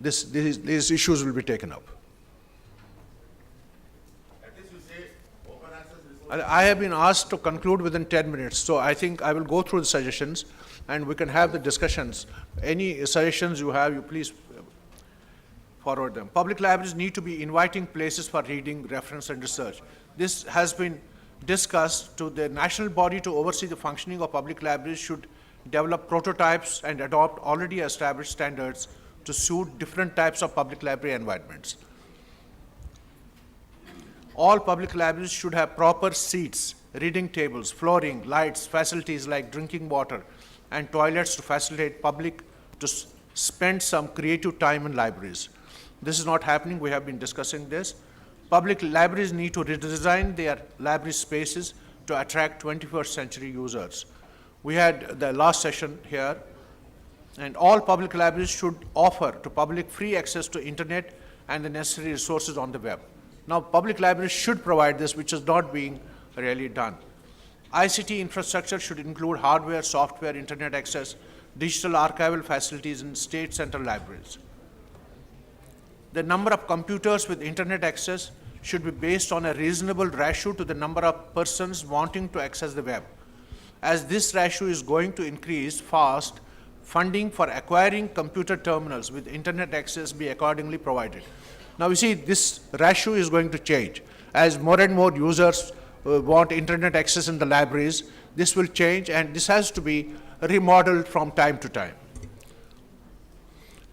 these issues will be taken up. I have been asked to conclude within 10 minutes, so I think I will go through the suggestions and we can have the discussions. Any suggestions you have, you please forward them. Public libraries need to be inviting places for reading, reference, and research. This has been discussed. To the national body to oversee the functioning of public libraries should develop prototypes and adopt already established standards to suit different types of public library environments. All public libraries should have proper seats, reading tables, flooring, lights, facilities like drinking water, and toilets to facilitate public to spend some creative time in libraries. This is not happening. We have been discussing this. Public libraries need to redesign their library spaces to attract 21st century users. We had the last session here, and all public libraries should offer to public free access to internet and the necessary resources on the web. Now, public libraries should provide this, which is not being really done. ICT infrastructure should include hardware, software, internet access, digital archival facilities in state central libraries. The number of computers with internet access should be based on a reasonable ratio to the number of persons wanting to access the web. As this ratio is going to increase fast, funding for acquiring computer terminals with internet access be accordingly provided. Now you see, this ratio is going to change. As more and more users want internet access in the libraries, this will change, and this has to be remodeled from time to time.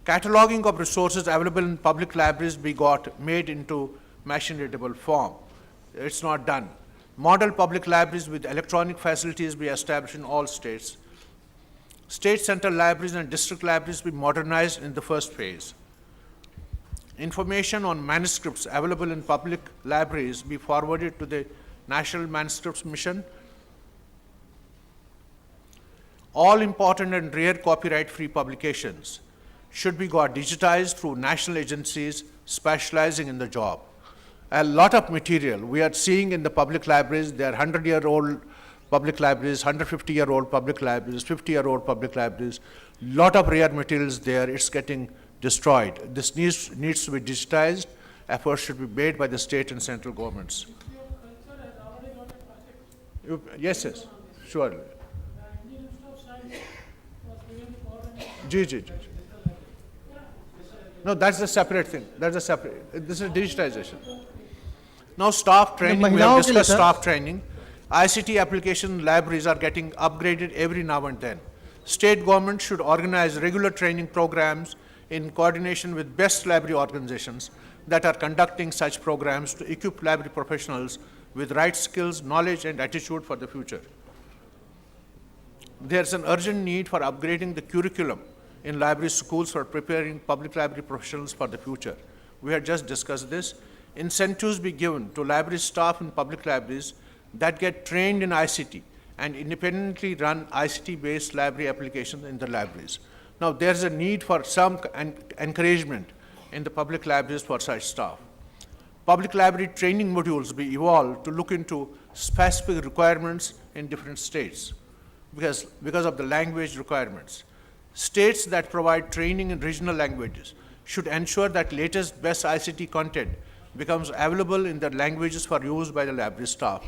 Cataloging of resources available in public libraries be made into machine-readable form. It's not done. Model public libraries with electronic facilities be established in all states. State central libraries and district libraries be modernized in the first phase. Information on manuscripts available in public libraries be forwarded to the National Manuscripts Mission. All important and rare copyright-free publications should be digitized through national agencies specializing in the job. A lot of material we are seeing in the public libraries, there are 100-year-old public libraries, 150-year-old public libraries, 50-year-old public libraries, lot of rare materials there, it's getting destroyed. This needs to be digitized. Efforts should be made by the state and central governments. Yes, surely. No, that's a separate thing. This is digitization. Now, staff training, we have discussed staff training. ICT application libraries are getting upgraded every now and then. State government should organize regular training programs in coordination with best library organizations that are conducting such programs to equip library professionals with right skills, knowledge, and attitude for the future. There's an urgent need for upgrading the curriculum in library schools for preparing public library professionals for the future. We had just discussed this. Incentives be given to library staff in public libraries that get trained in ICT and independently run ICT-based library applications in the libraries. Now, there's a need for some encouragement in the public libraries for such staff. Public library training modules be evolved to look into specific requirements in different states because of the language requirements. States that provide training in regional languages should ensure that latest best ICT content becomes available in the languages for use by the library staff.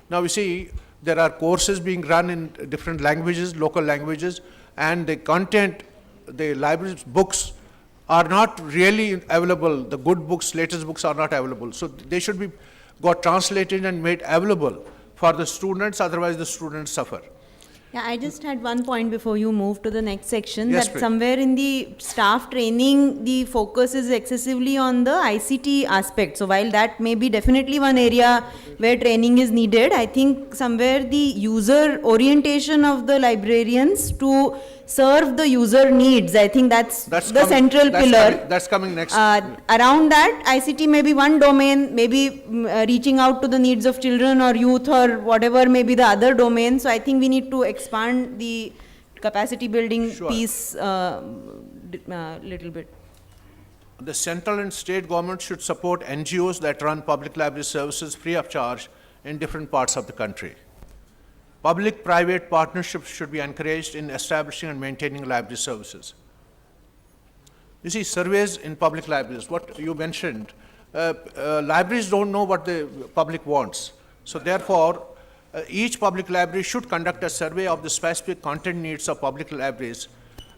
Now, we see there are courses being run in different languages, local languages, and the content, the library's books are not really available. The good books, latest books are not available. So they should be translated and made available for the students, otherwise the students suffer. Yeah, I just had one point before you move to the next section, yes, that please. Somewhere in the staff training, the focus is excessively on the ICT aspect. So while that may be definitely one area where training is needed, I think somewhere the user orientation of the librarians to serve the user needs, I think that's the central pillar. That's coming next. Around that, ICT may be one domain, maybe reaching out to the needs of children or youth or whatever may be the other domain. So I think we need to expand the capacity building piece little bit. The central and state government should support NGOs that run public library services free of charge in different parts of the country. Public-private partnerships should be encouraged in establishing and maintaining library services. You see, surveys in public libraries, what you mentioned, libraries don't know what the public wants. So therefore, each public library should conduct a survey of the specific content needs of public libraries,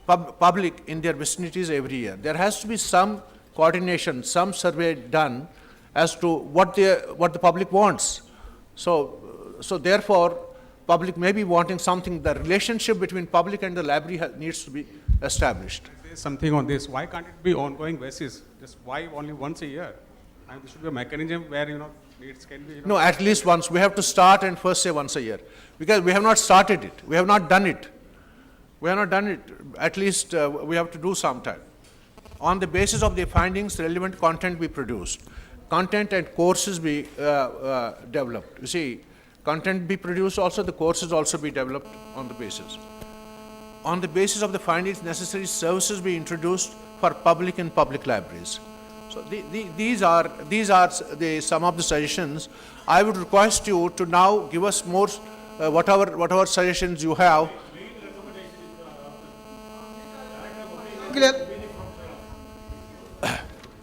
public in their vicinities every year. There has to be some coordination, some survey done as to what the public wants. So therefore, public may be wanting something, the relationship between public and the library needs to be established. There's something on this. Why can't it be ongoing basis? Just why only once a year? And there should be a mechanism where, needs can be, No, at least once. We have to start and first say once a year. Because we have not started it. We have not done it. We have not done it. At least we have to do sometime. On the basis of the findings, relevant content be produced. Content and courses be developed. You see, content be produced also, the courses also be developed on the basis. On the basis of the findings, necessary services be introduced for public in public libraries. So these are some of the suggestions. I would request you to now give us more, whatever suggestions you have.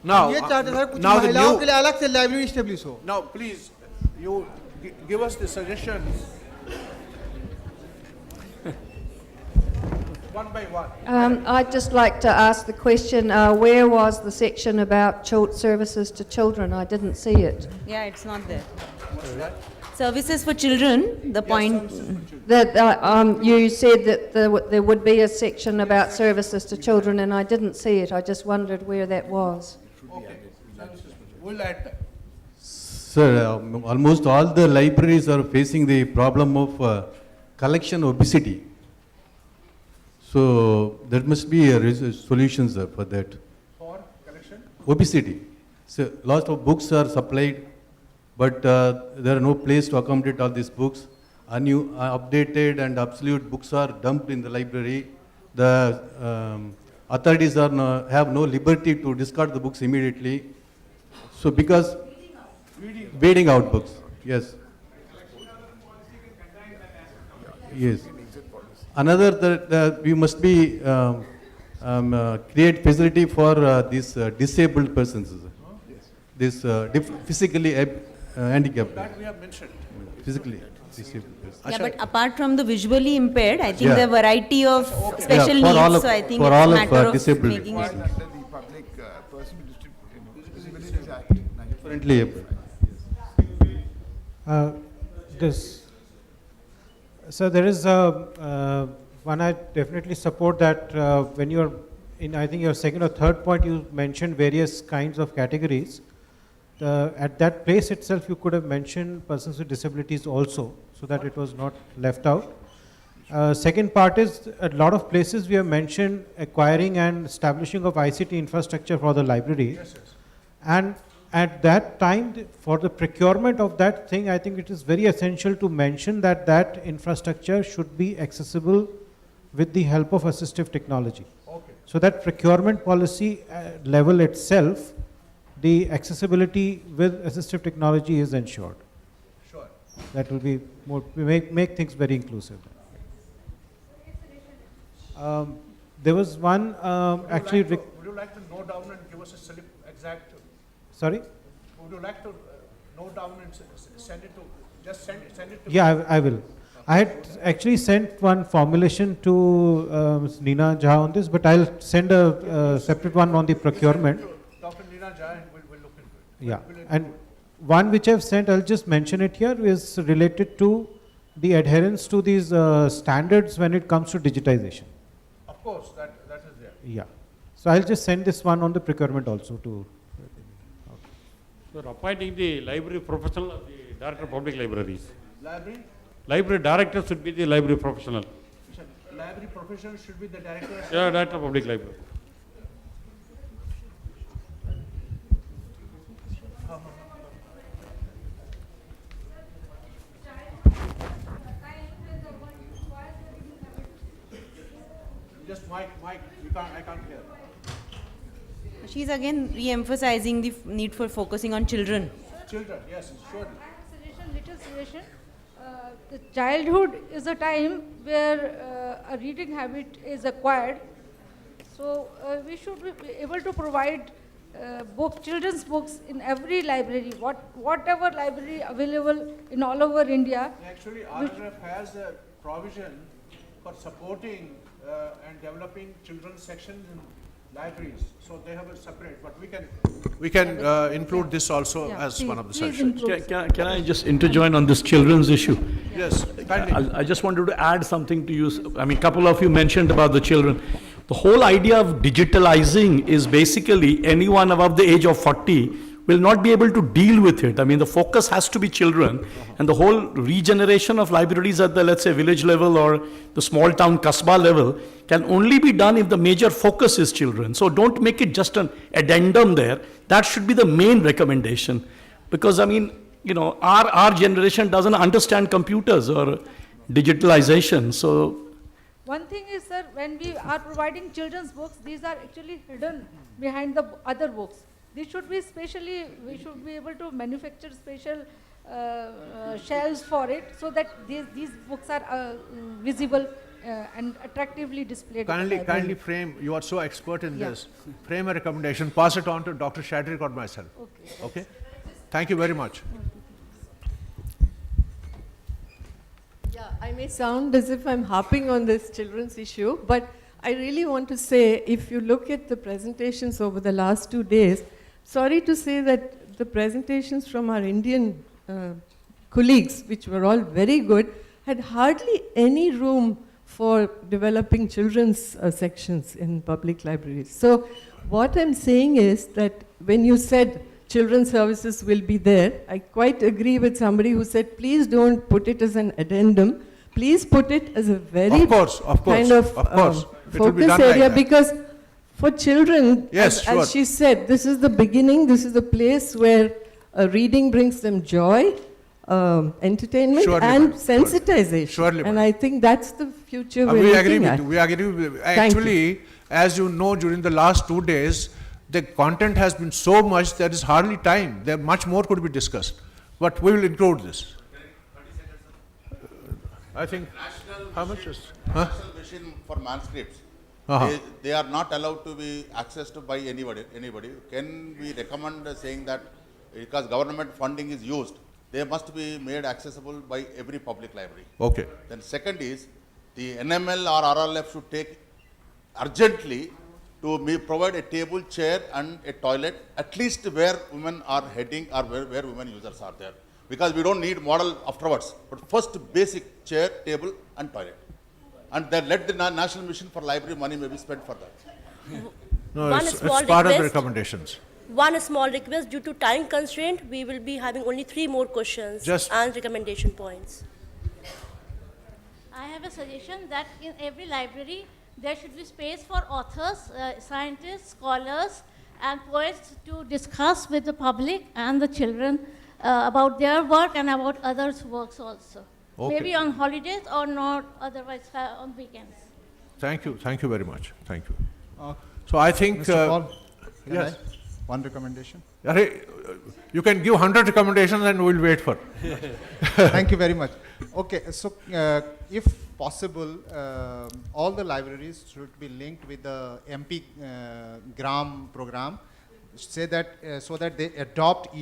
Now, ये चाहते sir कुछ now the महिलाओं के new, लिए अलग से library establish हो. now please, you give us the suggestions. One by one. I'd just like to ask the question, where was the section about services to children? I didn't see it. Yeah, it's not there. Services for children, the point. That, you said that there would be a section about services to children, and I didn't see it. I just wondered where that was. Okay, we'll add that. Sir, almost all the libraries are facing the problem of collection obesity. So there must be a solution, sir, for that. For collection? Obesity. So lots of books are supplied, but there are no place to accommodate all these books. Updated and absolute books are dumped in the library. The authorities have no liberty to discard the books immediately. So because weeding out books, yes. Yes. Another, that we must be create facility for these disabled persons, this physically handicapped, That we have mentioned. physically disabled persons. Yeah, but apart from the visually impaired, I think Yeah. the variety of special Yeah, for all needs, of- so I think for it's all a of, matter of disabled. making it. Under the Public Person with Disabilities Act. Differently able. So there is one I definitely support that when you're in, I think your second or third point, you mentioned various kinds of categories. At that place itself, you could have mentioned persons with disabilities also, so that it was not left out. Second part is, a lot of places we have mentioned acquiring and establishing of ICT infrastructure for the library. And at that time, for the procurement of that thing, I think it is very essential to mention that that infrastructure should be accessible with the help of assistive technology. Okay. So that procurement policy level itself, the accessibility with assistive technology is ensured. Sure. That will be more, make things very inclusive. There was one actually. Would you like to note down and give us a slip exact? Sorry? Would you like to note down and send it to, just send it to? Yeah, I will. I had actually sent one formulation to Ms. Neena Jha on this, but I'll send a separate one on the procurement. Dr. Neena Jha, and we'll look into it. Yeah, and one which I've sent, I'll just mention it here, is related to the adherence to these standards when it comes to digitization. Of course, that is there. Yeah. So I'll just send this one on the procurement also to. So appointing the library professional or the director of public libraries. Library? Library director should be the library professional. Library professional should be the director. Yeah, director of public library. Just Mike, I can't hear. She's again re-emphasizing the need for focusing on children. Children, yes, surely. Little suggestion. The childhood is a time where a reading habit is acquired. So we should be able to provide children's books in every library, whatever library available in all over India. Actually, RRF has a provision for supporting and developing children's sections in libraries. So they have a separate, but we can include this also Yeah, as one of the please sections. include. Can I just interjoin on this children's issue? Yes, kindly. I just wanted to add something to you. I mean, a couple of you mentioned about the children. The whole idea of digitalizing is basically anyone above the age of 40 will not be able to deal with it. I mean, the focus has to be children, and the whole regeneration of libraries at the, let's say, village level or the small town Kasbah level can only be done if the major focus is children. So don't make it just an addendum there. That should be the main recommendation. Because, I mean, you know, our generation doesn't understand computers or digitalization. So One thing is, sir, when we are providing children's books, these are actually hidden behind the other books. These should be we should be able to manufacture special shelves for it so that these books are visible and attractively displayed. in the library. Kindly frame, you are so expert in Yeah. this, frame a recommendation, pass it on to Dr. Shadrick or myself. Okay. Okay? Thank you very much. Yeah, I may sound as if I'm harping on this children's issue, but I really want to say, if you look at the presentations over the last 2 days, sorry to say that the presentations from our Indian colleagues, which were all very good, had hardly any room for developing children's sections in public libraries. So what I'm saying is that when you said children's services will be there, I quite agree with somebody who said, please don't put it as an addendum. Please put it as a very Of course, kind of It will be focus done like area, that. because for children, Yes, sure. as she said, this is the beginning, this is the place where reading brings them joy, entertainment, Surely, and ma'am. sensitization. Surely, and ma'am. I think that's the future we're We agree looking with at. you, we agree with you. Thank you. Actually, as you know, during the last 2 days, the content has been so much, there is hardly time. There much more could be discussed. But we will include this. I think, how much is? Huh? National Mission for Manuscripts. Uh-huh. They are not allowed to be accessed by anybody. Can we recommend saying that because government funding is used, they must be made accessible by every public library? Okay. Then second is, the NML or RLF should take urgently to provide a table, chair and a toilet, at least where women are heading or where women users are there. Because we don't need model afterwards, but first basic chair, table and toilet. And then let the National Mission for Library money may be spent for that. No, One it's small part of the request. recommendations. One small request, due to time constraint, we will be having only 3 more questions Just- and recommendation points. I have a suggestion that in every library there should be space for authors, scientists, scholars, and poets to discuss with the public and the children about their work and about others' works also. Okay. Maybe on holidays or not otherwise on weekends. Thank you very much. Thank you. So I think, Mr. Paul, can yes. I? One recommendation. You can give 100 recommendations and we'll wait for. Thank you very much. Okay, so if possible, all the libraries should be linked with the MP Gram program. Say that so that they adopt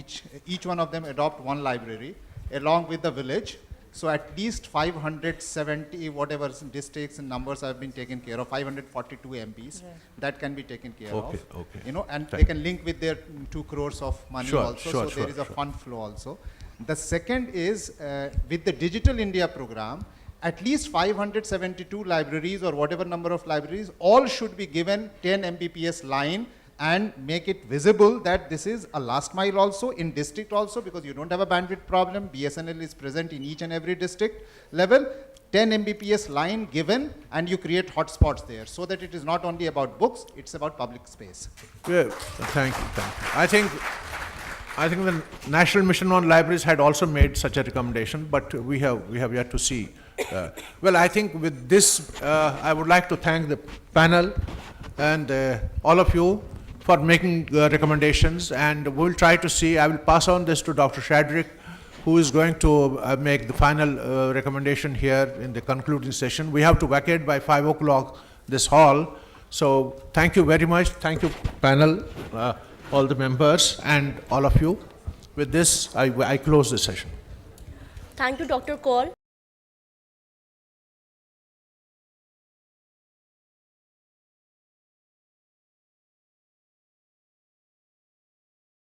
each one of them adopt one library along with the village. So at least 570 whatever districts and numbers have been taken care of, 542 MPs, that can be taken care of. Okay. You know, and Thank they can link with their 2 crores of money Sure, also. sure, So sure, there is a sure. fund flow also. The second is with the Digital India program, at least 572 libraries or whatever number of libraries, all should be given 10 Mbps line and make it visible that this is a last mile also in district also, because you don't have a bandwidth problem. BSNL is present in each and every district level. 10 Mbps line given and you create hotspots there so that it is not only about books, it's about public space. Yeah, thank you. I think the National Mission on Libraries had also made such a recommendation, but we have yet to see. Well, I think with this, I would like to thank the panel and all of you for making recommendations, and we'll try to see. I will pass on this to Dr. Shadrick, who is going to make the final recommendation here in the concluding session. We have to vacate by 5 o'clock this hall, So thank you very much. Thank you, panel, all the members, and all of you. With this, I close the session. Thank you, Dr. Kaul.